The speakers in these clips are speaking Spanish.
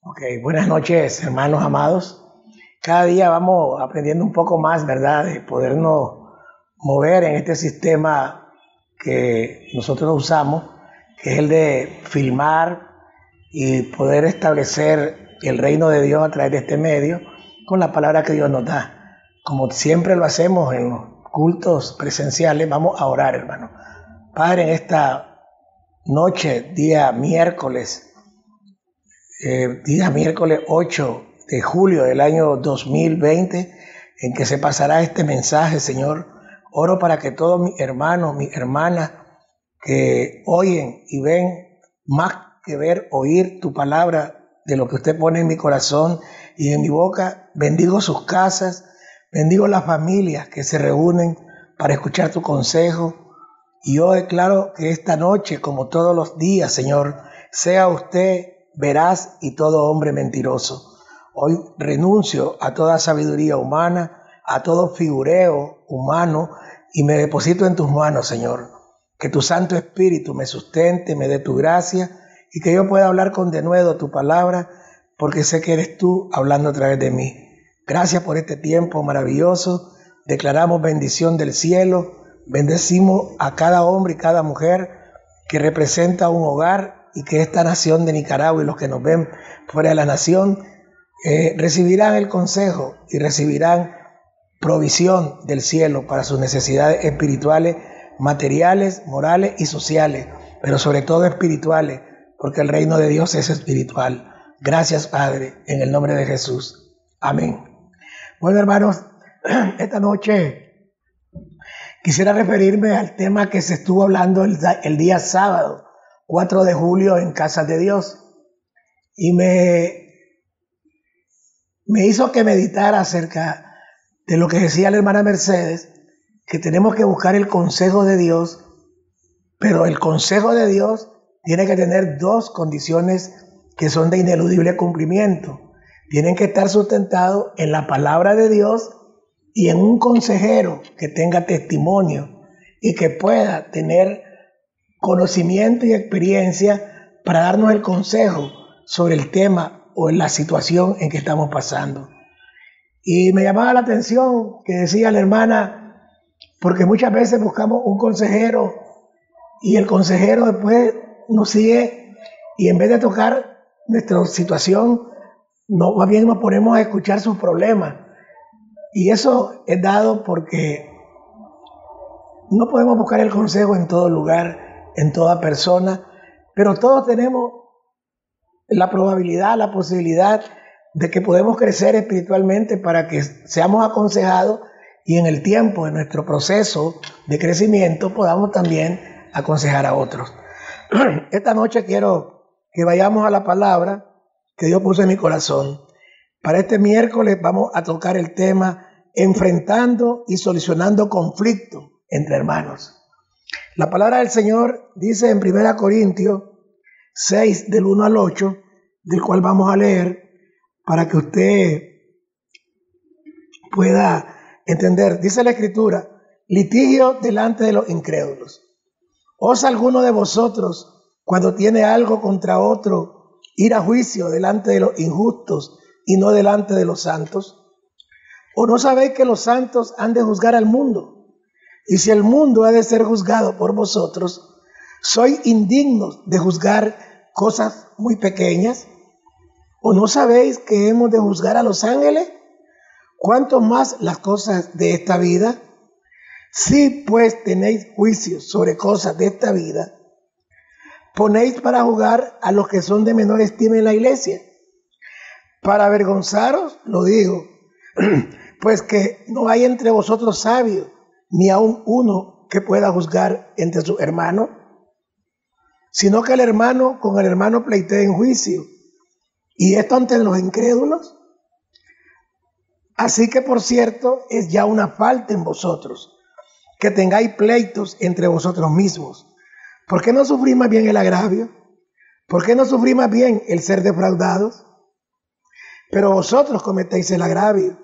Ok, buenas noches, hermanos amados. Cada día vamos aprendiendo un poco más, ¿verdad?, de podernos mover en este sistema que nosotros usamos, que es el de filmar y poder establecer el reino de Dios a través de este medio con la palabra que Dios nos da. Como siempre lo hacemos en los cultos presenciales, vamos a orar, hermano. Padre, en esta noche, día miércoles 8 de julio del año 2020, en que se pasará este mensaje, Señor, oro para que todos mis hermanos, mis hermanas que oyen y ven, más que ver, oír tu palabra, de lo que usted pone en mi corazón y en mi boca, bendigo sus casas, bendigo las familias que se reúnen para escuchar tu consejo. Y yo declaro que esta noche, como todos los días, Señor, sea usted veraz y todo hombre mentiroso. Hoy renuncio a toda sabiduría humana, a todo figureo humano, y me deposito en tus manos, Señor. Que tu Santo Espíritu me sustente, me dé tu gracia, y que yo pueda hablar con denuedo tu palabra, porque sé que eres tú hablando a través de mí. Gracias por este tiempo maravilloso. Declaramos bendición del cielo. Bendecimos a cada hombre y cada mujer que representa un hogar, y que esta nación de Nicaragua y los que nos ven fuera de la nación recibirán el consejo y recibirán provisión del cielo para sus necesidades espirituales, materiales, morales y sociales, pero sobre todo espirituales, porque el reino de Dios es espiritual. Gracias, Padre, en el nombre de Jesús. Amén. Bueno, hermanos, esta noche quisiera referirme al tema que se estuvo hablando el día sábado, 4 de julio, en Casas de Dios. Y me hizo que meditara acerca de lo que decía la hermana Mercedes, que tenemos que buscar el consejo de Dios, pero el consejo de Dios tiene que tener dos condiciones que son de ineludible cumplimiento. Tienen que estar sustentados en la palabra de Dios y en un consejero que tenga testimonio y que pueda tener conocimiento y experiencia para darnos el consejo sobre el tema o en la situación en que estamos pasando. Y me llamaba la atención que decía la hermana, porque muchas veces buscamos un consejero y el consejero después nos sigue, y en vez de tocar nuestra situación, más bien nos ponemos a escuchar sus problemas. Y eso es dado porque no podemos buscar el consejo en todo lugar, en toda persona, pero todos tenemos la probabilidad, la posibilidad de que podemos crecer espiritualmente para que seamos aconsejados, y en el tiempo de nuestro proceso de crecimiento podamos también aconsejar a otros. Esta noche quiero que vayamos a la palabra que Dios puso en mi corazón. Para este miércoles vamos a tocar el tema enfrentando y solucionando conflictos entre hermanos. La palabra del Señor dice en 1 Corintios 6, del 1 al 8, del cual vamos a leer para que usted pueda entender. Dice la Escritura: litigio delante de los incrédulos. ¿Osa alguno de vosotros, cuando tiene algo contra otro, ir a juicio delante de los injustos y no delante de los santos? ¿O no sabéis que los santos han de juzgar al mundo? Y si el mundo ha de ser juzgado por vosotros, ¿sois indignos de juzgar cosas muy pequeñas? ¿O no sabéis que hemos de juzgar a los ángeles? ¿Cuánto más las cosas de esta vida? Si pues tenéis juicios sobre cosas de esta vida, ponéis para juzgar a los que son de menor estima en la iglesia. Para avergonzaros, lo digo, pues que no hay entre vosotros sabio, ni aun uno que pueda juzgar entre sus hermanos, sino que el hermano con el hermano pleitee en juicio, y esto ante los incrédulos. Así que, por cierto, es ya una falta en vosotros que tengáis pleitos entre vosotros mismos. ¿Por qué no sufrís más bien el agravio? ¿Por qué no sufrís más bien el ser defraudados? Pero vosotros cometéis el agravio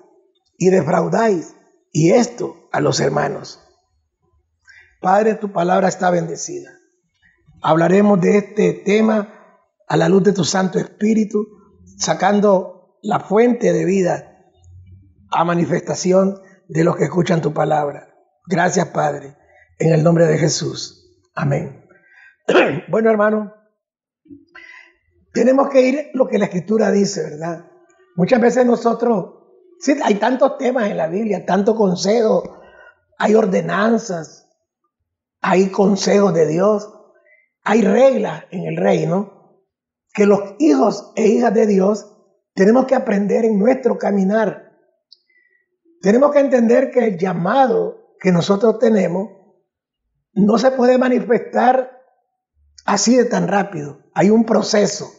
y defraudáis, y esto a los hermanos. Padre, tu palabra está bendecida. Hablaremos de este tema a la luz de tu Santo Espíritu, sacando la fuente de vida a manifestación de los que escuchan tu palabra. Gracias, Padre, en el nombre de Jesús. Amén. Bueno, hermano, tenemos que ir lo que la Escritura dice, ¿verdad? Muchas veces nosotros, sí, hay tantos temas en la Biblia, tanto consejo, hay ordenanzas, hay consejos de Dios, hay reglas en el reino que los hijos e hijas de Dios tenemos que aprender en nuestro caminar. Tenemos que entender que el llamado que nosotros tenemos no se puede manifestar así de tan rápido. Hay un proceso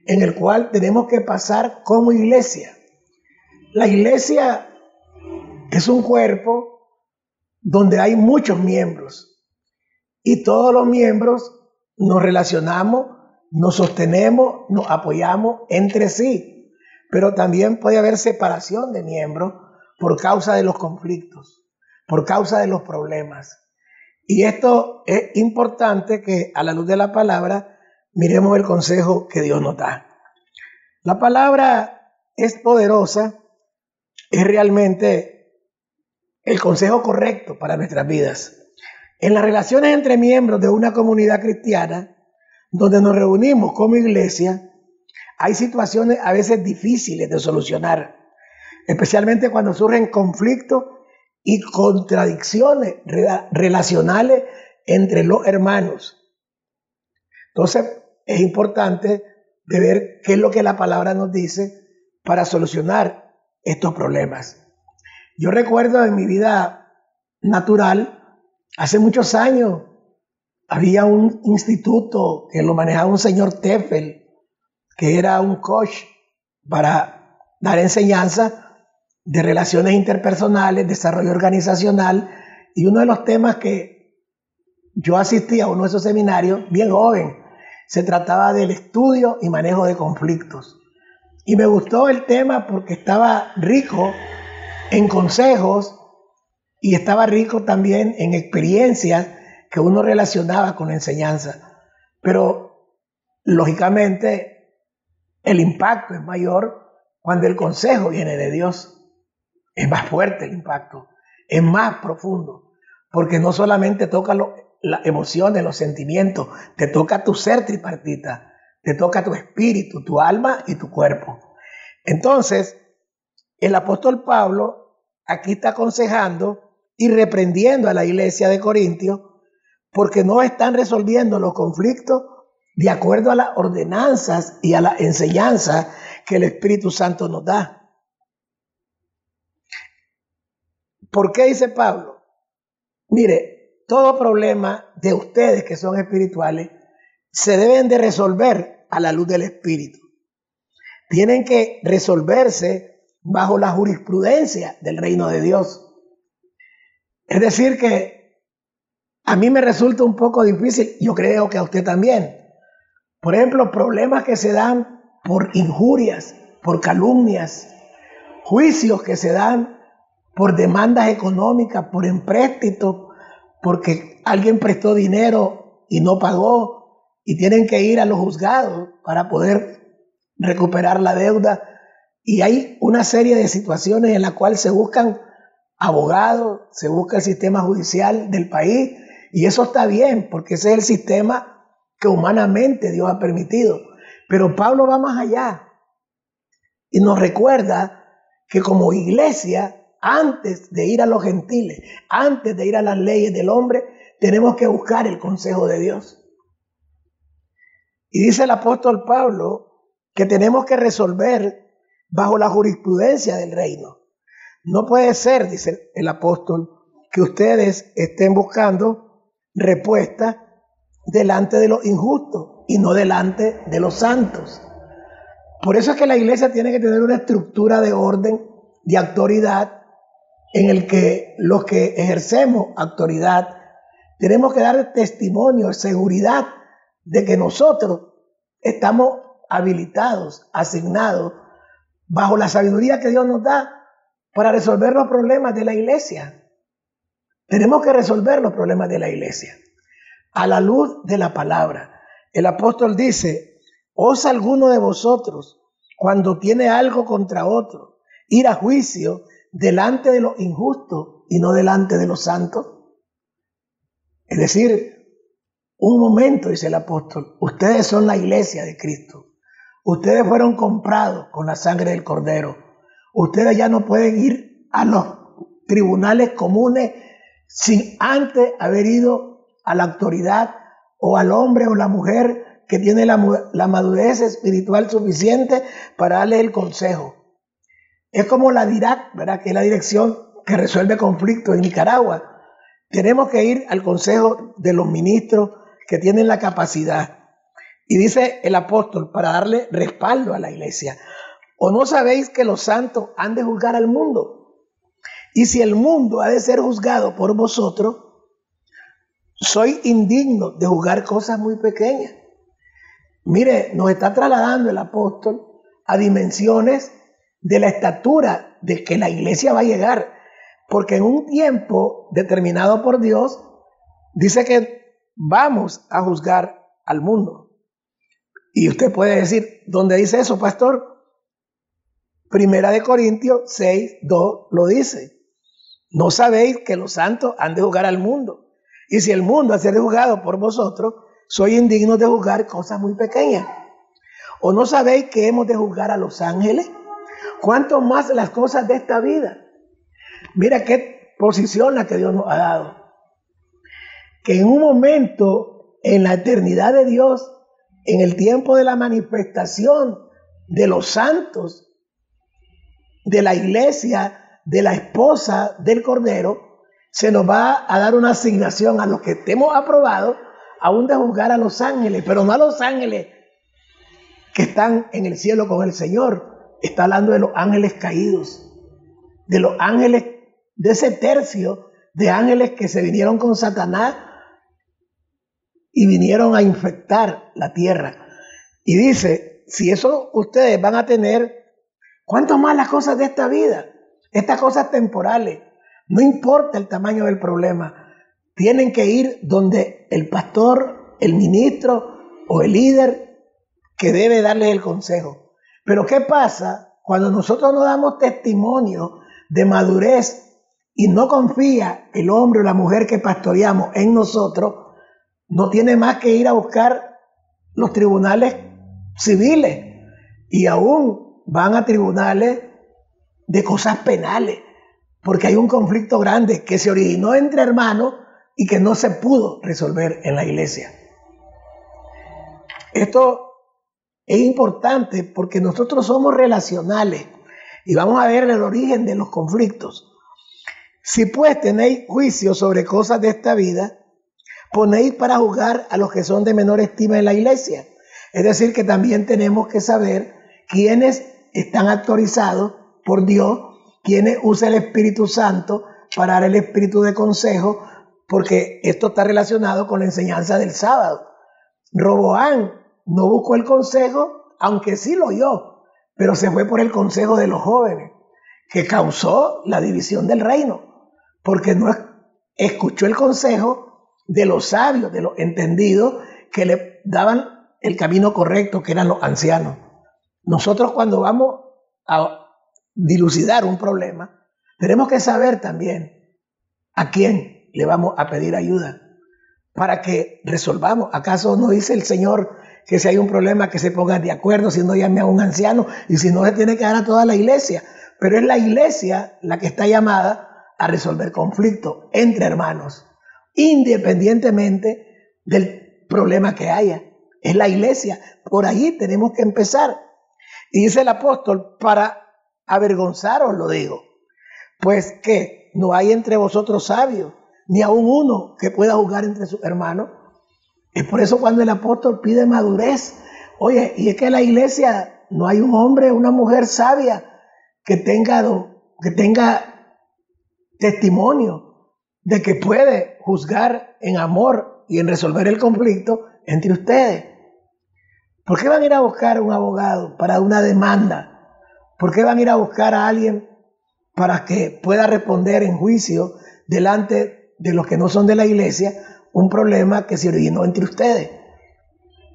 en el cual tenemos que pasar como iglesia. La iglesia es un cuerpo donde hay muchos miembros y todos los miembros nos relacionamos, nos sostenemos, nos apoyamos entre sí, pero también puede haber separación de miembros por causa de los conflictos, por causa de los problemas. Y esto es importante que a la luz de la palabra miremos el consejo que Dios nos da. La palabra es poderosa, es realmente el consejo correcto para nuestras vidas. En las relaciones entre miembros de una comunidad cristiana, donde nos reunimos como iglesia, hay situaciones a veces difíciles de solucionar, especialmente cuando surgen conflictos y contradicciones relacionales entre los hermanos. Entonces, es importante de ver qué es lo que la palabra nos dice para solucionar estos problemas. Yo recuerdo en mi vida natural, hace muchos años, había un instituto que lo manejaba un señor Teffel, que era un coach para dar enseñanza de relaciones interpersonales, desarrollo organizacional, y uno de los temas que yo asistí a uno de esos seminarios, bien joven, se trataba del estudio y manejo de conflictos. Y me gustó el tema porque estaba rico en consejos y estaba rico también en experiencias que uno relacionaba con la enseñanza. Pero, lógicamente, el impacto es mayor cuando el consejo viene de Dios. Es más fuerte el impacto, es más profundo, porque no solamente toca las emociones, los sentimientos, te toca tu ser tripartita, te toca tu espíritu, tu alma y tu cuerpo. Entonces, el apóstol Pablo aquí está aconsejando y reprendiendo a la iglesia de Corintios porque no están resolviendo los conflictos de acuerdo a las ordenanzas y a la enseñanza que el Espíritu Santo nos da. ¿Por qué dice Pablo? Mire, todo problema de ustedes que son espirituales se deben de resolver a la luz del Espíritu. Tienen que resolverse bajo la jurisprudencia del reino de Dios. Es decir que a mí me resulta un poco difícil, yo creo que a usted también. Por ejemplo, problemas que se dan por injurias, por calumnias, juicios que se dan por demandas económicas, por empréstitos, porque alguien prestó dinero y no pagó y tienen que ir a los juzgados para poder recuperar la deuda. Y hay una serie de situaciones en las cuales se buscan abogados, se busca el sistema judicial del país, y eso está bien, porque ese es el sistema que humanamente Dios ha permitido. Pero Pablo va más allá y nos recuerda que como iglesia, antes de ir a los gentiles, antes de ir a las leyes del hombre, tenemos que buscar el consejo de Dios. Y dice el apóstol Pablo que tenemos que resolver bajo la jurisprudencia del reino. No puede ser, dice el apóstol, que ustedes estén buscando respuesta delante de los injustos y no delante de los santos. Por eso es que la iglesia tiene que tener una estructura de orden, de autoridad, en el que los que ejercemos autoridad tenemos que dar testimonio, seguridad de que nosotros estamos habilitados, asignados, bajo la sabiduría que Dios nos da para resolver los problemas de la iglesia. Tenemos que resolver los problemas de la iglesia a la luz de la palabra. El apóstol dice: ¿osa alguno de vosotros cuando tiene algo contra otro, ir a juicio delante de los injustos y no delante de los santos. Es decir, un momento, dice el apóstol, ustedes son la iglesia de Cristo. Ustedes fueron comprados con la sangre del Cordero. Ustedes ya no pueden ir a los tribunales comunes sin antes haber ido a la autoridad o al hombre o la mujer que tiene la madurez espiritual suficiente para darle el consejo. Es como la DIRAC, ¿verdad? Que es la dirección que resuelve conflictos en Nicaragua. Tenemos que ir al consejo de los ministros que tienen la capacidad. Y dice el apóstol, para darle respaldo a la iglesia: ¿o no sabéis que los santos han de juzgar al mundo? Y si el mundo ha de ser juzgado por vosotros, soy indigno de juzgar cosas muy pequeñas. Mire, nos está trasladando el apóstol a dimensiones de la estatura de que la iglesia va a llegar, porque en un tiempo determinado por Dios, dice que vamos a juzgar al mundo. Y usted puede decir, ¿dónde dice eso, pastor? Primera de Corintios 6:2 lo dice. ¿No sabéis que los santos han de juzgar al mundo? Y si el mundo ha de ser juzgado por vosotros, soy indigno de juzgar cosas muy pequeñas. ¿O no sabéis que hemos de juzgar a los ángeles? ¿Cuánto más las cosas de esta vida? Mira qué posición la que Dios nos ha dado. Que en un momento, en la eternidad de Dios, en el tiempo de la manifestación de los santos, de la iglesia, de la esposa del Cordero, se nos va a dar una asignación a los que estemos aprobados, aún de juzgar a los ángeles, pero no a los ángeles que están en el cielo con el Señor. Está hablando de los ángeles caídos, de los ángeles, de ese tercio de ángeles que se vinieron con Satanás y vinieron a infectar la tierra. Y dice, si eso ustedes van a tener, ¿cuánto más las cosas de esta vida? Estas cosas temporales, no importa el tamaño del problema, tienen que ir donde el pastor, el ministro o el líder que debe darles el consejo. Pero ¿qué pasa cuando nosotros no damos testimonio de madurez y no confía el hombre o la mujer que pastoreamos en nosotros? No tiene más que ir a buscar los tribunales civiles y aún van a tribunales de cosas penales, porque hay un conflicto grande que se originó entre hermanos y que no se pudo resolver en la iglesia. Esto es importante porque nosotros somos relacionales y vamos a ver el origen de los conflictos. Si pues tenéis juicio sobre cosas de esta vida, ponéis para juzgar a los que son de menor estima en la iglesia. Es decir, que también tenemos que saber quiénes están autorizados por Dios, quiénes usa el Espíritu Santo para dar el espíritu de consejo, porque esto está relacionado con la enseñanza del sábado. Roboán no buscó el consejo, aunque sí lo oyó, pero se fue por el consejo de los jóvenes, que causó la división del reino, porque no escuchó el consejo de los sabios, de los entendidos, que le daban el camino correcto, que eran los ancianos. Nosotros, cuando vamos a dilucidar un problema, tenemos que saber también a quién le vamos a pedir ayuda para que resolvamos. ¿Acaso no dice el Señor que si hay un problema que se pongan de acuerdo, si no llame a un anciano, y si no se tiene que dar a toda la iglesia? Pero es la iglesia la que está llamada a resolver conflictos entre hermanos, independientemente del problema que haya. Es la iglesia, por ahí tenemos que empezar. Y dice el apóstol, para avergonzaros lo digo, pues que no hay entre vosotros sabios, ni aun uno que pueda juzgar entre sus hermanos. Es por eso cuando el apóstol pide madurez, oye, y es que en la iglesia no hay un hombre o una mujer sabia que tenga testimonio de que puede juzgar en amor y en resolver el conflicto entre ustedes. ¿Por qué van a ir a buscar a un abogado para una demanda? ¿Por qué van a ir a buscar a alguien para que pueda responder en juicio delante de los que no son de la iglesia un problema que se originó entre ustedes?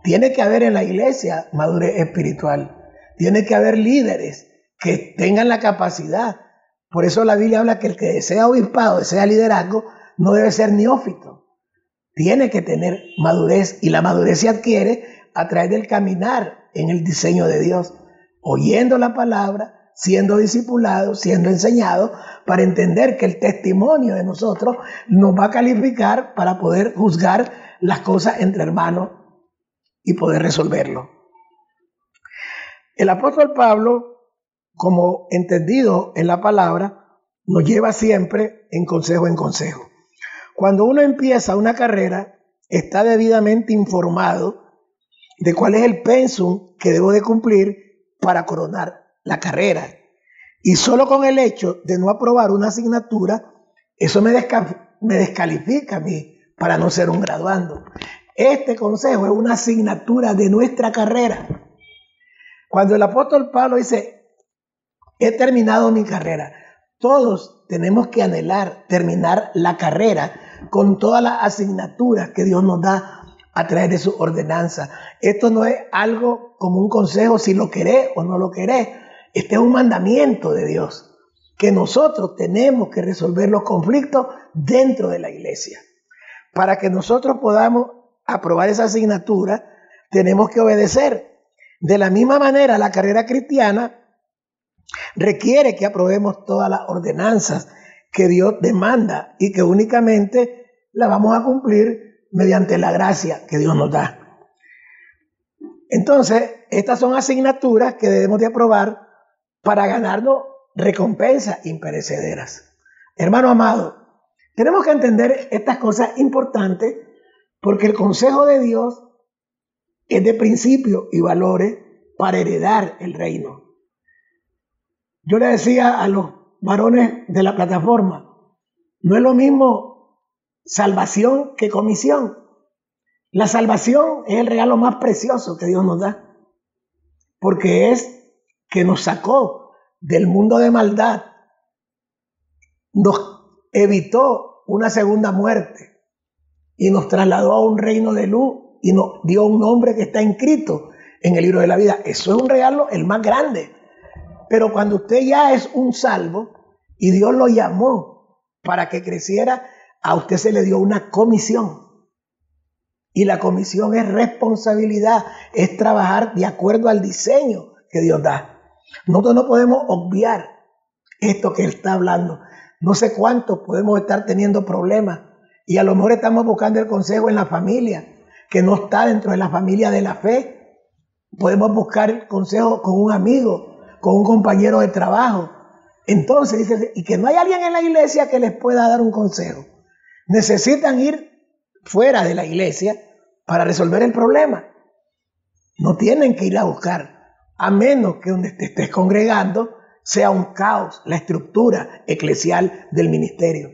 Tiene que haber en la iglesia madurez espiritual. Tiene que haber líderes que tengan la capacidad. Por eso la Biblia habla que el que desea obispado, desea liderazgo, no debe ser neófito. Tiene que tener madurez, y la madurez se adquiere a través del caminar en el diseño de Dios, oyendo la palabra, siendo discipulado, siendo enseñado, para entender que el testimonio de nosotros nos va a calificar para poder juzgar las cosas entre hermanos y poder resolverlo. El apóstol Pablo, como entendido en la palabra, nos lleva siempre en consejo. Cuando uno empieza una carrera, está debidamente informado de cuál es el pensum que debo de cumplir para coronar la carrera. Y solo con el hecho de no aprobar una asignatura, eso me descalifica a mí para no ser un graduando. Este consejo es una asignatura de nuestra carrera. Cuando el apóstol Pablo dice, he terminado mi carrera, todos tenemos que anhelar terminar la carrera con todas las asignaturas que Dios nos da a través de su ordenanza. Esto no es algo como un consejo si lo querés o no lo querés. Este es un mandamiento de Dios, que nosotros tenemos que resolver los conflictos dentro de la iglesia. Para que nosotros podamos aprobar esa asignatura, tenemos que obedecer. De la misma manera, la carrera cristiana requiere que aprobemos todas las ordenanzas que Dios demanda y que únicamente la vamos a cumplir mediante la gracia que Dios nos da. Entonces, estas son asignaturas que debemos de aprobar para ganarnos recompensas imperecederas. Hermano amado, tenemos que entender estas cosas importantes porque el consejo de Dios es de principios y valores para heredar el reino. Yo le decía a los varones de la plataforma, no es lo mismo salvación que comisión. La salvación es el regalo más precioso que Dios nos da, porque es que nos sacó del mundo de maldad, nos evitó una segunda muerte y nos trasladó a un reino de luz y nos dio un nombre que está inscrito en el libro de la vida. Eso es un regalo el más grande. Pero cuando usted ya es un salvo y Dios lo llamó para que creciera, a usted se le dio una comisión. Y la comisión es responsabilidad, es trabajar de acuerdo al diseño que Dios da. Nosotros no podemos obviar esto que Él está hablando. No sé cuántos podemos estar teniendo problemas y a lo mejor estamos buscando el consejo en la familia, que no está dentro de la familia de la fe. Podemos buscar el consejo con un amigo, con un compañero de trabajo. Entonces dice, y que no hay alguien en la iglesia que les pueda dar un consejo. Necesitan ir fuera de la iglesia para resolver el problema. No tienen que ir a buscar, a menos que donde te estés congregando sea un caos la estructura eclesial del ministerio.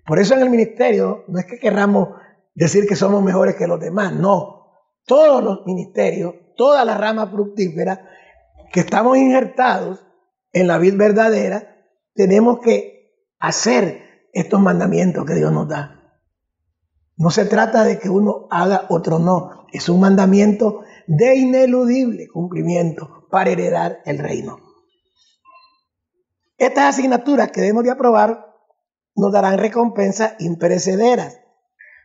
Por eso en el ministerio no es que querramos decir que somos mejores que los demás, no. Todos los ministerios, todas las ramas fructíferas que estamos injertados en la vid verdadera, tenemos que hacer estos mandamientos que Dios nos da. No se trata de que uno haga, otro no. Es un mandamiento de ineludible cumplimiento para heredar el reino. Estas asignaturas que debemos de aprobar nos darán recompensas imperecederas.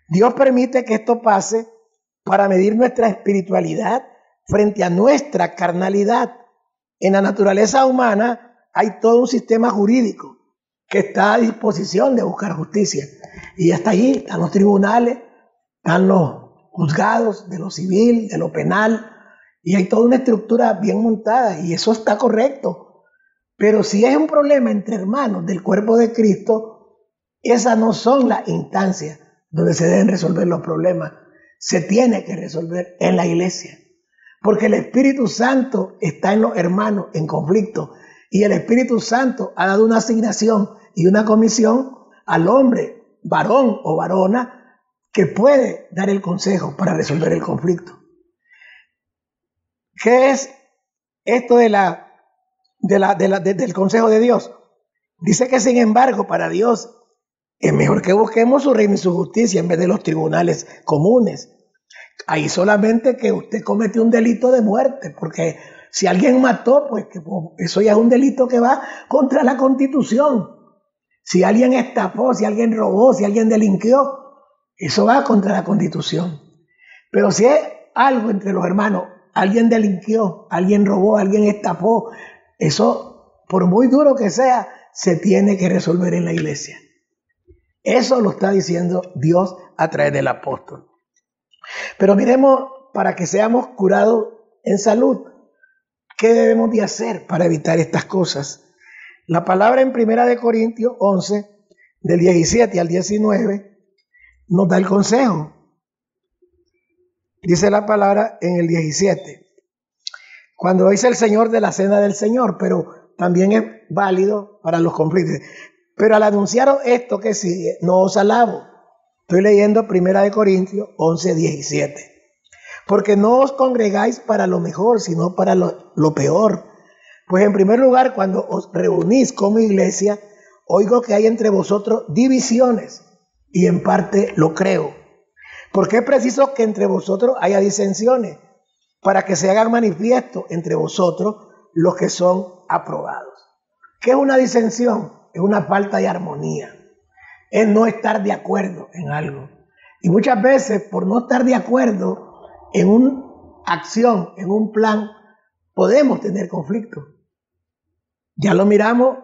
Dios permite que esto pase para medir nuestra espiritualidad frente a nuestra carnalidad. En la naturaleza humana hay todo un sistema jurídico que está a disposición de buscar justicia. Y hasta allí están los tribunales, están los juzgados de lo civil, de lo penal, y hay toda una estructura bien montada, y eso está correcto. Pero si es un problema entre hermanos del cuerpo de Cristo, esas no son las instancias donde se deben resolver los problemas. Se tiene que resolver en la iglesia. Porque el Espíritu Santo está en los hermanos en conflicto. Y el Espíritu Santo ha dado una asignación y una comisión al hombre, varón o varona, que puede dar el consejo para resolver el conflicto. ¿Qué es esto del consejo de Dios? Dice que sin embargo para Dios es mejor que busquemos su reino y su justicia en vez de los tribunales comunes. Ahí solamente que usted cometió un delito de muerte, porque Si alguien mató, pues eso ya es un delito que va contra la Constitución. Si alguien estafó, si alguien robó, si alguien delinquió, eso va contra la Constitución. Pero si es algo entre los hermanos, alguien delinquió, alguien robó, alguien estafó, eso, por muy duro que sea, se tiene que resolver en la iglesia. Eso lo está diciendo Dios a través del apóstol. Pero miremos, para que seamos curados en salud, ¿qué debemos de hacer para evitar estas cosas? La palabra en 1 Corintios 11, del 17 al 19, nos da el consejo. Dice la palabra en el 17, cuando dice el Señor de la cena del Señor, pero también es válido para los conflictos. Pero al anunciaros esto que sigue, no os alabo. Estoy leyendo 1 Corintios 11, 17. Porque no os congregáis para lo mejor, sino para lo peor. Pues en primer lugar, cuando os reunís como iglesia, oigo que hay entre vosotros divisiones, y en parte lo creo. Porque es preciso que entre vosotros haya disensiones, para que se hagan manifiesto entre vosotros los que son aprobados. ¿Qué es una disensión? Es una falta de armonía. Es no estar de acuerdo en algo. Y muchas veces, por no estar de acuerdo en una acción, en un plan, podemos tener conflicto. Ya lo miramos,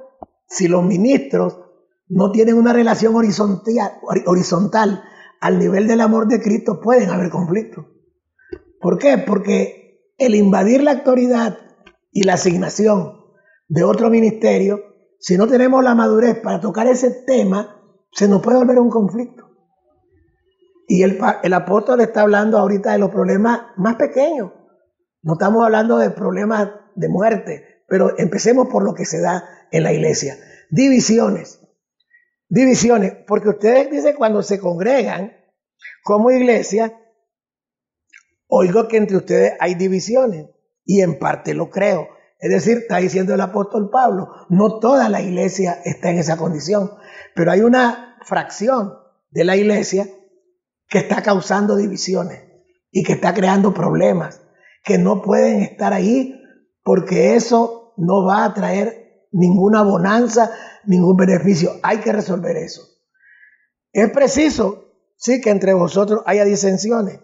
si los ministros no tienen una relación horizontal al nivel del amor de Cristo, pueden haber conflictos. ¿Por qué? Porque el invadir la autoridad y la asignación de otro ministerio, si no tenemos la madurez para tocar ese tema, se nos puede volver un conflicto. Y el apóstol está hablando ahorita de los problemas más pequeños. No estamos hablando de problemas de muerte, pero empecemos por lo que se da en la iglesia. Divisiones, porque ustedes dicen cuando se congregan como iglesia, oigo que entre ustedes hay divisiones, y en parte lo creo. Es decir, está diciendo el apóstol Pablo, no toda la iglesia está en esa condición, pero hay una fracción de la iglesia que está causando divisiones y que está creando problemas, que no pueden estar ahí porque eso no va a traer ninguna bonanza, ningún beneficio. Hay que resolver eso. Es preciso, sí, que entre vosotros haya disensiones,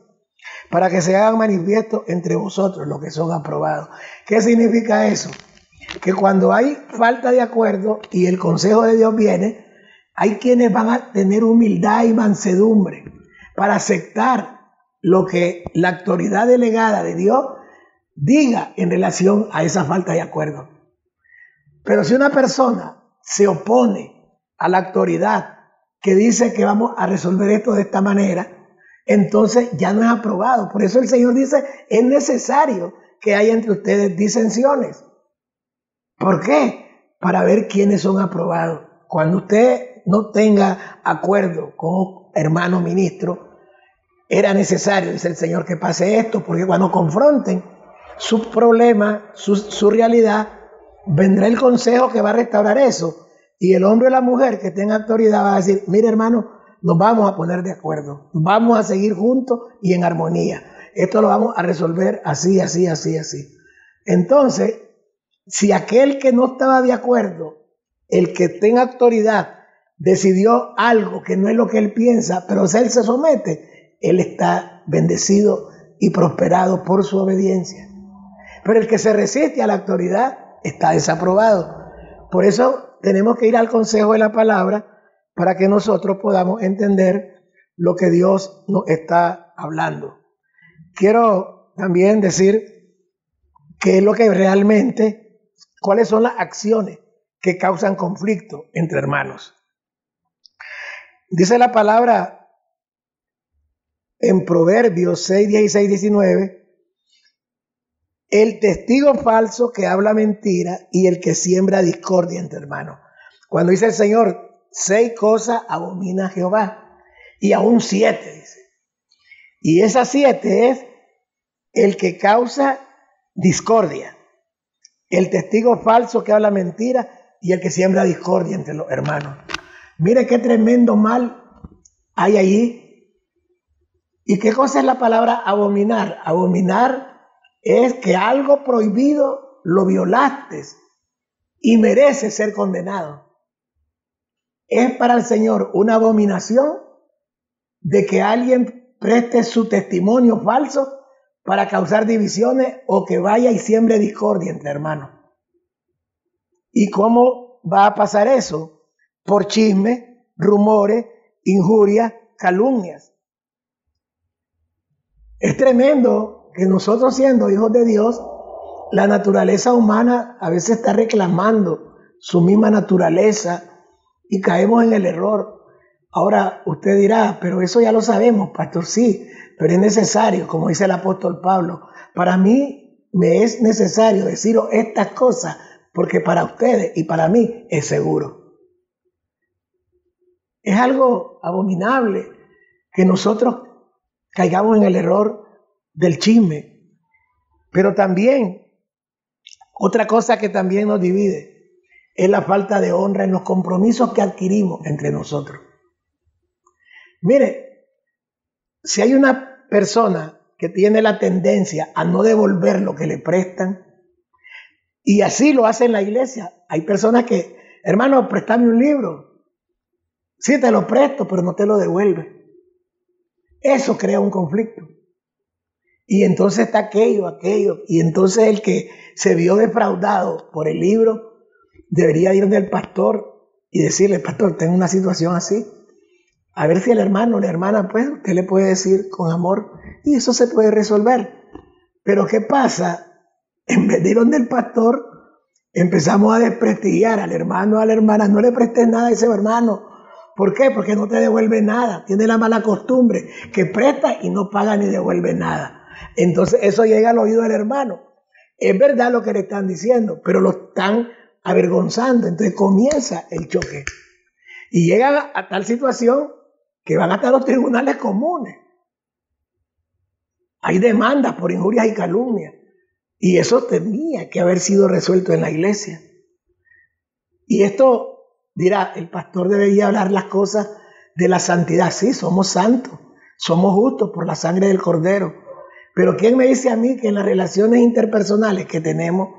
para que se hagan manifiestos entre vosotros los que son aprobados. ¿Qué significa eso? Que cuando hay falta de acuerdo y el consejo de Dios viene, hay quienes van a tener humildad y mansedumbre para aceptar lo que la autoridad delegada de Dios diga en relación a esa falta de acuerdo. Pero si una persona se opone a la autoridad que dice que vamos a resolver esto de esta manera, entonces ya no es aprobado. Por eso el Señor dice, es necesario que haya entre ustedes disensiones. ¿Por qué? Para ver quiénes son aprobados. Cuando usted no tenga acuerdo con un hermano ministro, era necesario, dice el Señor, que pase esto, porque cuando confronten su problema, su realidad, vendrá el consejo que va a restaurar eso. Y el hombre o la mujer que tenga autoridad va a decir, mire hermano, nos vamos a poner de acuerdo, vamos a seguir juntos y en armonía. Esto lo vamos a resolver así, así, así, así. Entonces, si aquel que no estaba de acuerdo, el que tenga autoridad, decidió algo que no es lo que él piensa, pero él se somete, él está bendecido y prosperado por su obediencia. Pero el que se resiste a la autoridad está desaprobado. Por eso tenemos que ir al consejo de la palabra para que nosotros podamos entender lo que Dios nos está hablando. Quiero también decir qué es lo que realmente, cuáles son las acciones que causan conflicto entre hermanos. Dice la palabra en Proverbios 6, 16, 19, el testigo falso que habla mentira y el que siembra discordia entre hermanos. Cuando dice el Señor, 6 cosas abomina Jehová, y aún 7, dice. Y esas 7 es el que causa discordia, el testigo falso que habla mentira y el que siembra discordia entre los hermanos. Mire qué tremendo mal hay allí. ¿Y qué cosa es la palabra abominar? Abominar es que algo prohibido lo violaste y mereces ser condenado. Es para el Señor una abominación de que alguien preste su testimonio falso para causar divisiones o que vaya y siembre discordia entre hermanos. ¿Y cómo va a pasar eso? Por chisme, rumores, injurias, calumnias. Es tremendo que nosotros, siendo hijos de Dios, la naturaleza humana a veces está reclamando su misma naturaleza y caemos en el error. Ahora usted dirá, pero eso ya lo sabemos, pastor. Sí, pero es necesario, como dice el apóstol Pablo. Para mí me es necesario deciros estas cosas porque para ustedes y para mí es seguro. Es algo abominable que nosotros caigamos en el error del chisme. Pero también, otra cosa que también nos divide es la falta de honra en los compromisos que adquirimos entre nosotros. Mire, si hay una persona que tiene la tendencia a no devolver lo que le prestan, y así lo hace en la iglesia, hay personas que, hermano, préstame un libro. Sí, te lo presto, pero no te lo devuelve. Eso crea un conflicto. Y entonces está aquello. Y entonces el que se vio defraudado por el libro debería ir del pastor y decirle, pastor, tengo una situación así. A ver si el hermano o la hermana, pues, usted le puede decir con amor y eso se puede resolver. Pero ¿qué pasa? En vez de ir donde el pastor, empezamos a desprestigiar al hermano, a la hermana. No le prestes nada a ese hermano. ¿Por qué? Porque no te devuelve nada. Tiene la mala costumbre que presta y no paga ni devuelve nada. Entonces eso llega al oído del hermano. Es verdad lo que le están diciendo, pero lo están avergonzando. Entonces comienza el choque. Y llegan a tal situación que van hasta los tribunales comunes. Hay demandas por injurias y calumnias. Y eso tenía que haber sido resuelto en la iglesia. Y esto, dirá, el pastor debería hablar las cosas de la santidad. Sí, somos santos, somos justos por la sangre del Cordero. Pero ¿quién me dice a mí que en las relaciones interpersonales que tenemos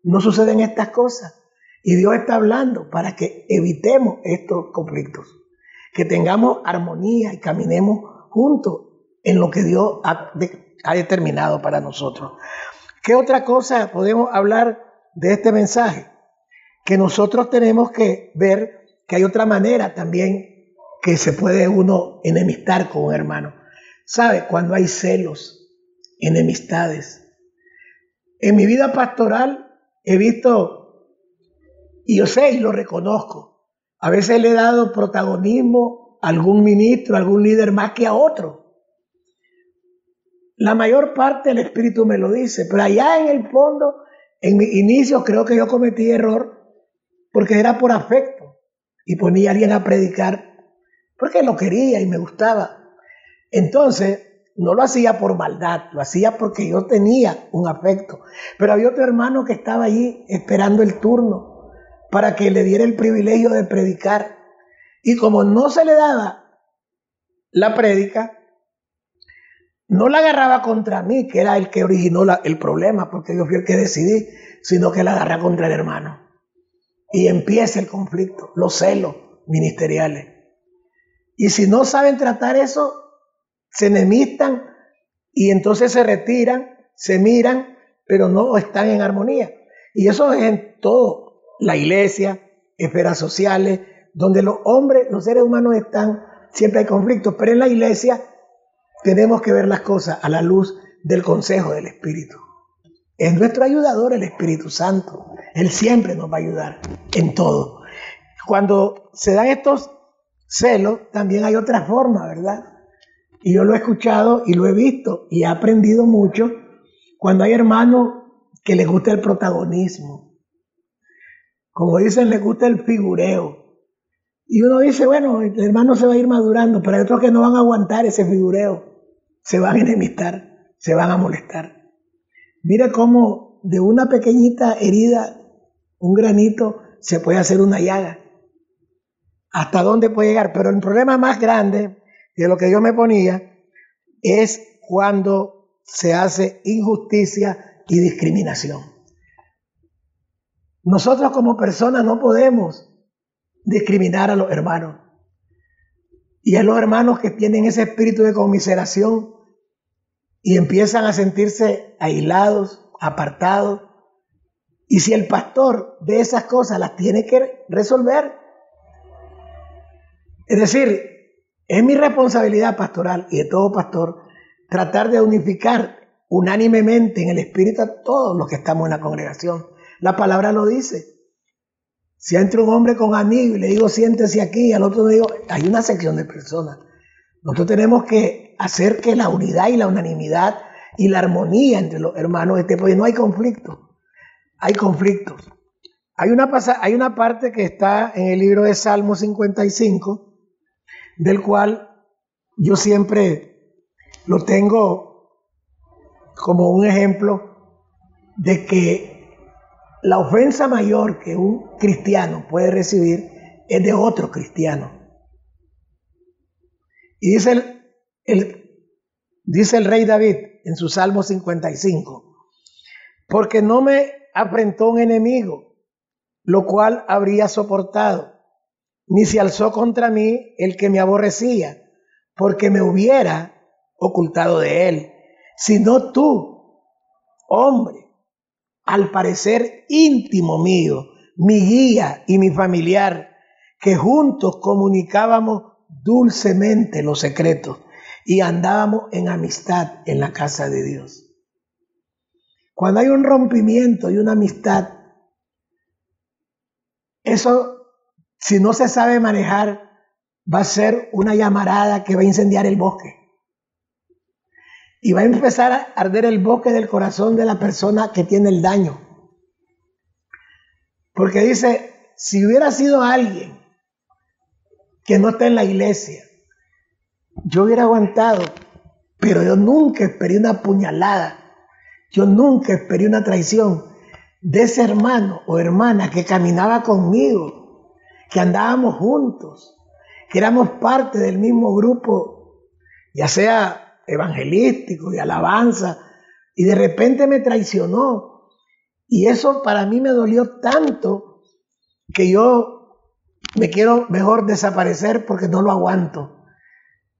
no suceden estas cosas? Y Dios está hablando para que evitemos estos conflictos, que tengamos armonía y caminemos juntos en lo que Dios ha determinado para nosotros. ¿Qué otra cosa podemos hablar de este mensaje? Que nosotros tenemos que ver que hay otra manera también que se puede uno enemistar con un hermano. ¿Sabe? Cuando hay celos, enemistades. En mi vida pastoral he visto, y yo sé y lo reconozco, a veces le he dado protagonismo a algún ministro, a algún líder más que a otro. La mayor parte del Espíritu me lo dice, pero allá en el fondo, en mi inicio, creo que yo cometí error porque era por afecto y ponía a alguien a predicar porque lo quería y me gustaba. Entonces, no lo hacía por maldad, lo hacía porque yo tenía un afecto. Pero había otro hermano que estaba allí esperando el turno para que le diera el privilegio de predicar. Y como no se le daba la prédica, no la agarraba contra mí, que era el que originó el problema, porque yo fui el que decidí, sino que la agarraba contra el hermano. Y empieza el conflicto, los celos ministeriales. Y si no saben tratar eso, se enemistan y entonces se retiran, se miran, pero no están en armonía. Y eso es en todo, la iglesia, esferas sociales, donde los hombres, los seres humanos están, siempre hay conflictos, pero en la iglesia tenemos que ver las cosas a la luz del consejo del Espíritu. Es nuestro ayudador el Espíritu Santo. Él siempre nos va a ayudar en todo. Cuando se dan estos celos, también hay otra forma, ¿verdad? Y yo lo he escuchado y lo he visto y he aprendido mucho cuando hay hermanos que les gusta el protagonismo. Como dicen, les gusta el figureo. Y uno dice, bueno, el hermano se va a ir madurando, pero hay otros que no van a aguantar ese figureo. Se van a enemistar, se van a molestar. Mira cómo de una pequeñita herida, un granito, se puede hacer una llaga. ¿Hasta dónde puede llegar? Pero el problema más grande de lo que yo me ponía es cuando se hace injusticia y discriminación. Nosotros como personas no podemos discriminar a los hermanos. Y es los hermanos que tienen ese espíritu de conmiseración y empiezan a sentirse aislados, apartados. Y si el pastor ve esas cosas, las tiene que resolver. Es decir, es mi responsabilidad pastoral y de todo pastor tratar de unificar unánimemente en el espíritu a todos los que estamos en la congregación. La palabra lo dice. Si entra un hombre con anillo y le digo siéntese aquí, y al otro le digo, hay una sección de personas. Nosotros tenemos que hacer que la unidad y la unanimidad y la armonía entre los hermanos esté, porque no hay conflicto. Hay conflictos. Hay una parte que está en el libro de Salmo 55, del cual yo siempre lo tengo como un ejemplo de que la ofensa mayor que un cristiano puede recibir es de otro cristiano. Y dice el rey David en su Salmo 55, porque no me afrentó un enemigo, lo cual habría soportado, ni se alzó contra mí el que me aborrecía, porque me hubiera ocultado de él, sino tú, hombre, al parecer íntimo mío, mi guía y mi familiar, que juntos comunicábamos dulcemente los secretos y andábamos en amistad en la casa de Dios. Cuando hay un rompimiento y una amistad, eso, si no se sabe manejar, va a ser una llamarada que va a incendiar el bosque. Y va a empezar a arder el bosque del corazón de la persona que tiene el daño. Porque dice, si hubiera sido alguien que no está en la iglesia, yo hubiera aguantado, pero yo nunca esperé una puñalada, yo nunca esperé una traición de ese hermano o hermana que caminaba conmigo, que andábamos juntos, que éramos parte del mismo grupo, ya sea evangelístico, de alabanza, y de repente me traicionó. Y eso para mí me dolió tanto que yo me quiero mejor desaparecer porque no lo aguanto.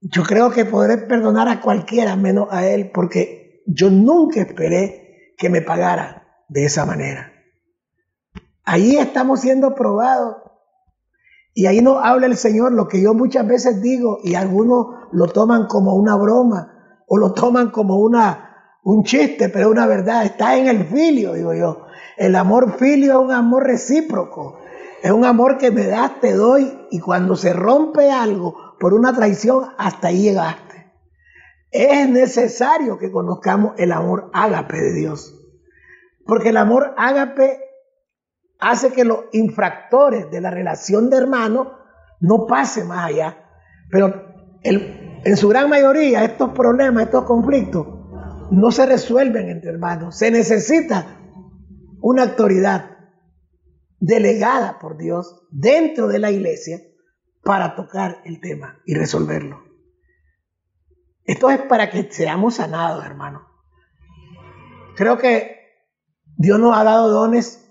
Yo creo que podré perdonar a cualquiera menos a él, porque yo nunca esperé que me pagara de esa manera. Ahí estamos siendo probados. Y ahí nos habla el Señor lo que yo muchas veces digo, y algunos lo toman como una broma o lo toman como un chiste, pero es una verdad. Está en el filio, digo yo. El amor filio es un amor recíproco. Es un amor que me das, te doy, y cuando se rompe algo por una traición, hasta ahí llegaste. Es necesario que conozcamos el amor ágape de Dios. Porque el amor ágape hace que los infractores de la relación de hermanos no pasen más allá. Pero en su gran mayoría estos problemas, estos conflictos, no se resuelven entre hermanos. Se necesita una autoridad delegada por Dios dentro de la iglesia para tocar el tema y resolverlo. Esto es para que seamos sanados, hermanos. Creo que Dios nos ha dado dones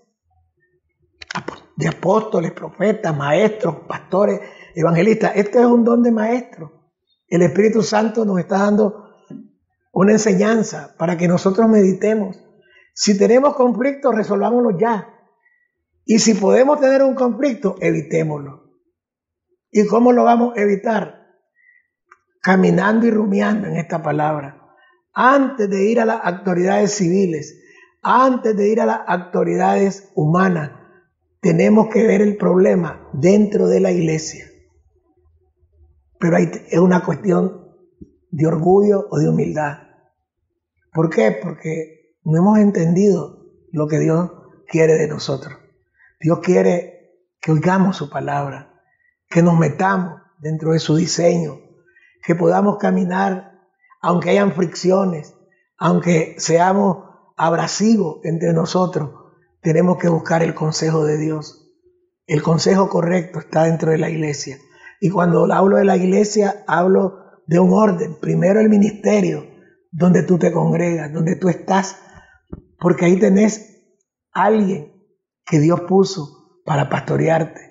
de apóstoles, profetas, maestros, pastores, evangelistas. Este es un don de maestro. El Espíritu Santo nos está dando una enseñanza para que nosotros meditemos. Si tenemos conflictos, resolvámoslo ya. Y si podemos tener un conflicto, evitémoslo. ¿Y cómo lo vamos a evitar? Caminando y rumiando en esta palabra. Antes de ir a las autoridades civiles, antes de ir a las autoridades humanas, tenemos que ver el problema dentro de la iglesia. Pero ahí es una cuestión de orgullo o de humildad. ¿Por qué? Porque no hemos entendido lo que Dios quiere de nosotros. Dios quiere que oigamos su palabra, que nos metamos dentro de su diseño, que podamos caminar, aunque hayan fricciones, aunque seamos abrasivos entre nosotros. Tenemos que buscar el consejo de Dios. El consejo correcto está dentro de la iglesia. Y cuando hablo de la iglesia, hablo de un orden. Primero el ministerio, donde tú te congregas, donde tú estás porque ahí tenés a alguien que Dios puso para pastorearte.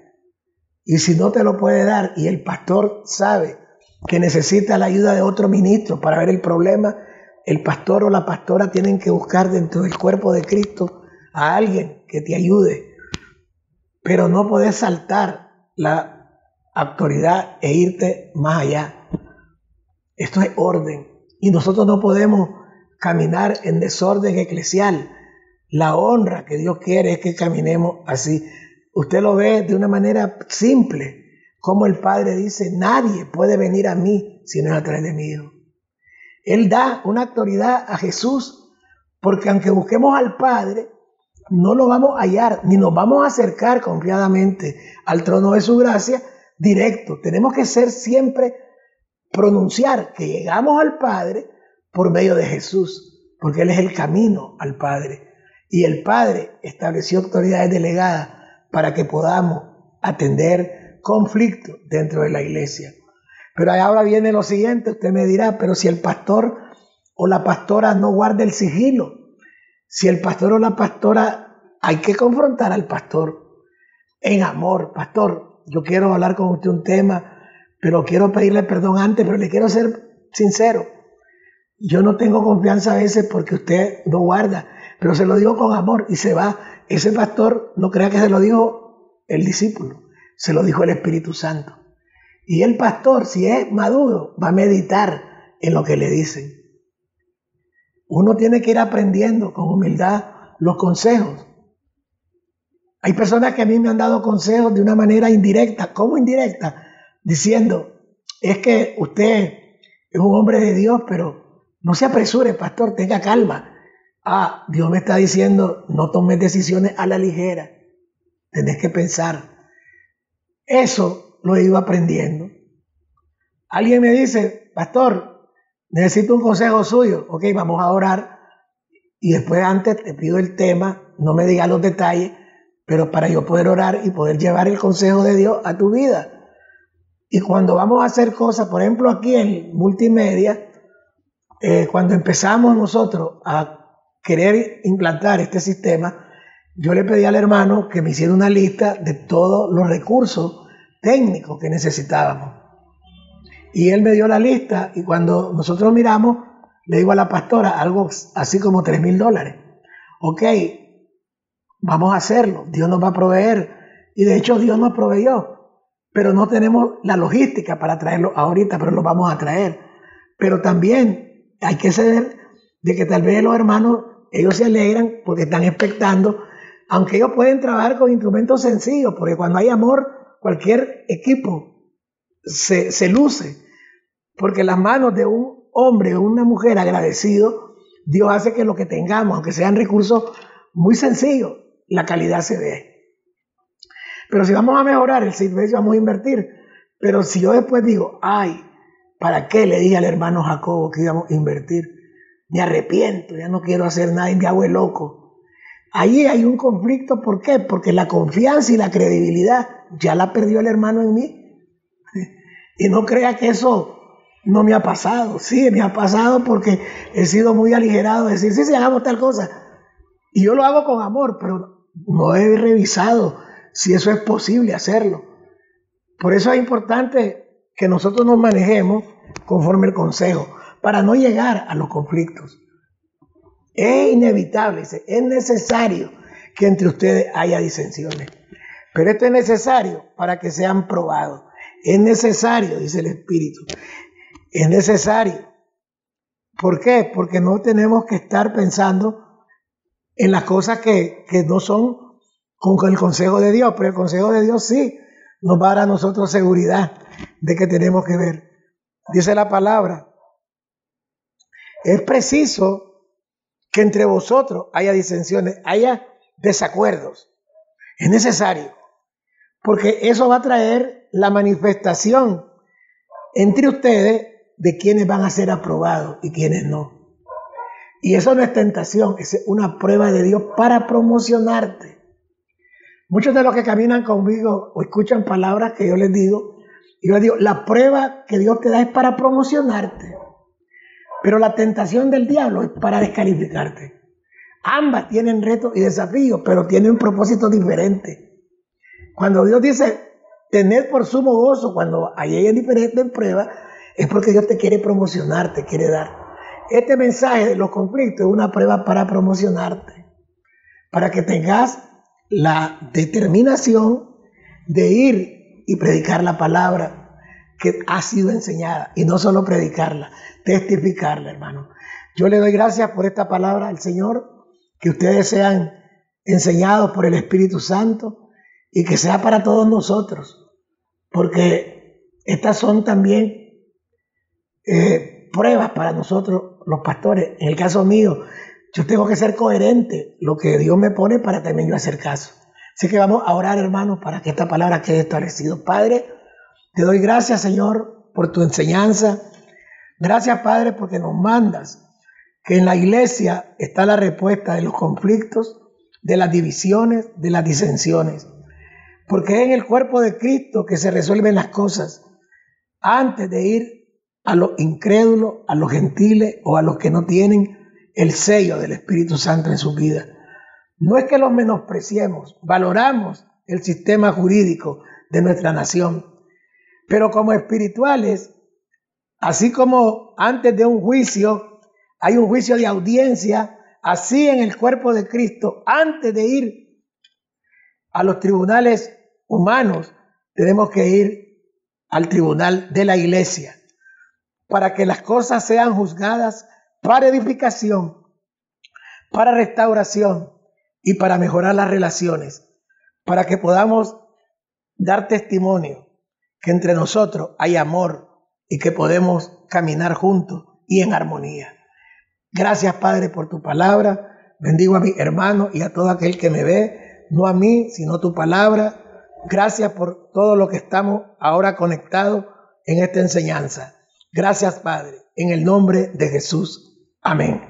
Y si no te lo puede dar y el pastor sabe que necesita la ayuda de otro ministro para ver el problema, el pastor o la pastora tienen que buscar dentro del cuerpo de Cristo a alguien que te ayude. Pero no podés saltar la autoridad e irte más allá. Esto es orden. Y nosotros no podemos caminar en desorden eclesial. La honra que Dios quiere es que caminemos así. Usted lo ve de una manera simple, como el Padre dice, nadie puede venir a mí si no es a través de mi Hijo. Él da una autoridad a Jesús, porque aunque busquemos al Padre, no lo vamos a hallar, ni nos vamos a acercar confiadamente al trono de su gracia directo. Tenemos que ser siempre, pronunciar que llegamos al Padre por medio de Jesús, porque Él es el camino al Padre. Y el Padre estableció autoridades delegadas para que podamos atender conflictos dentro de la iglesia. Pero ahora viene lo siguiente, usted me dirá, pero si el pastor o la pastora no guarda el sigilo, si el pastor o la pastora, hay que confrontar al pastor en amor. Pastor, yo quiero hablar con usted un tema, pero quiero pedirle perdón antes, pero le quiero ser sincero. Yo no tengo confianza a veces porque usted no guarda, pero se lo digo con amor y se va. Ese pastor no crea que se lo dijo el discípulo, se lo dijo el Espíritu Santo. Y el pastor, si es maduro, va a meditar en lo que le dicen. Uno tiene que ir aprendiendo con humildad los consejos. Hay personas que a mí me han dado consejos de una manera indirecta. ¿Cómo indirecta? Diciendo, es que usted es un hombre de Dios, pero no se apresure, pastor, tenga calma. Dios me está diciendo, no tomes decisiones a la ligera. Tenés que pensar. Eso lo he ido aprendiendo. Alguien me dice, pastor, necesito un consejo suyo. Ok, vamos a orar. Y después antes te pido el tema, no me digas los detalles, pero para yo poder orar y poder llevar el consejo de Dios a tu vida. Y cuando vamos a hacer cosas, por ejemplo aquí en multimedia, cuando empezamos nosotros a querer implantar este sistema, yo le pedí al hermano que me hiciera una lista de todos los recursos técnicos que necesitábamos. Y él me dio la lista y cuando nosotros miramos, le digo a la pastora algo así como $3,000. Ok, vamos a hacerlo, Dios nos va a proveer. Y de hecho Dios nos proveyó, pero no tenemos la logística para traerlo ahorita, pero lo vamos a traer. Pero también hay que saber de que tal vez los hermanos, ellos se alegran porque están expectando, aunque ellos pueden trabajar con instrumentos sencillos, porque cuando hay amor, cualquier equipo se luce, porque las manos de un hombre o una mujer agradecido, Dios hace que lo que tengamos, aunque sean recursos muy sencillos, la calidad se ve. Pero si vamos a mejorar el servicio, vamos a invertir. Pero si yo después digo, ¿para qué le dije al hermano Jacobo que íbamos a invertir? Me arrepiento, ya no quiero hacer nada y me hago el loco. Ahí hay un conflicto, ¿por qué? Porque la confianza y la credibilidad ya la perdió el hermano en mí. Y no crea que eso no me ha pasado. Sí, me ha pasado porque he sido muy aligerado de decir, sí, hagamos tal cosa. Y yo lo hago con amor, pero no he revisado si eso es posible hacerlo. Por eso es importante que nosotros nos manejemos conforme el consejo, para no llegar a los conflictos. Es inevitable, es necesario que entre ustedes haya disensiones. Pero esto es necesario para que sean probados. Es necesario, dice el Espíritu. Es necesario. ¿Por qué? Porque no tenemos que estar pensando en las cosas que no son con el consejo de Dios, pero el consejo de Dios sí nos va a dar a nosotros seguridad de que tenemos que ver. Dice la palabra, es preciso que entre vosotros haya disensiones, haya desacuerdos. Es necesario, porque eso va a traer la manifestación entre ustedes de quienes van a ser aprobados y quienes no. Y eso no es tentación, es una prueba de Dios para promocionarte. Muchos de los que caminan conmigo o escuchan palabras que yo les digo, y yo les digo, la prueba que Dios te da es para promocionarte. Pero la tentación del diablo es para descalificarte. Ambas tienen retos y desafíos, pero tienen un propósito diferente. Cuando Dios dice, tener por sumo gozo cuando hay diferentes pruebas, es porque Dios te quiere promocionar, te quiere dar. Este mensaje de los conflictos es una prueba para promocionarte, para que tengas la determinación de ir y predicar la palabra que ha sido enseñada, y no solo predicarla, testificarla, hermano. Yo le doy gracias por esta palabra al Señor, que ustedes sean enseñados por el Espíritu Santo y que sea para todos nosotros, porque estas son también pruebas para nosotros los pastores. En el caso mío, yo tengo que ser coherente, lo que Dios me pone para también yo hacer caso. Así que vamos a orar, hermanos, para que esta palabra quede establecida. Padre, te doy gracias, Señor, por tu enseñanza. Gracias, Padre, porque nos mandas que en la iglesia está la respuesta de los conflictos, de las divisiones, de las disensiones. Porque es en el cuerpo de Cristo que se resuelven las cosas antes de ir a los incrédulos, a los gentiles o a los que no tienen el sello del Espíritu Santo en su vida. No es que los menospreciemos, valoramos el sistema jurídico de nuestra nación, pero como espirituales, así como antes de un juicio hay un juicio de audiencia, así en el cuerpo de Cristo, antes de ir a los tribunales humanos, tenemos que ir al tribunal de la iglesia, para que las cosas sean juzgadas para edificación, para restauración y para mejorar las relaciones, para que podamos dar testimonio que entre nosotros hay amor y que podemos caminar juntos y en armonía. Gracias, Padre, por tu palabra. Bendigo a mi hermano y a todo aquel que me ve, no a mí, sino tu palabra. Gracias por todo lo que estamos ahora conectados en esta enseñanza. Gracias, Padre, en el nombre de Jesús. Amén.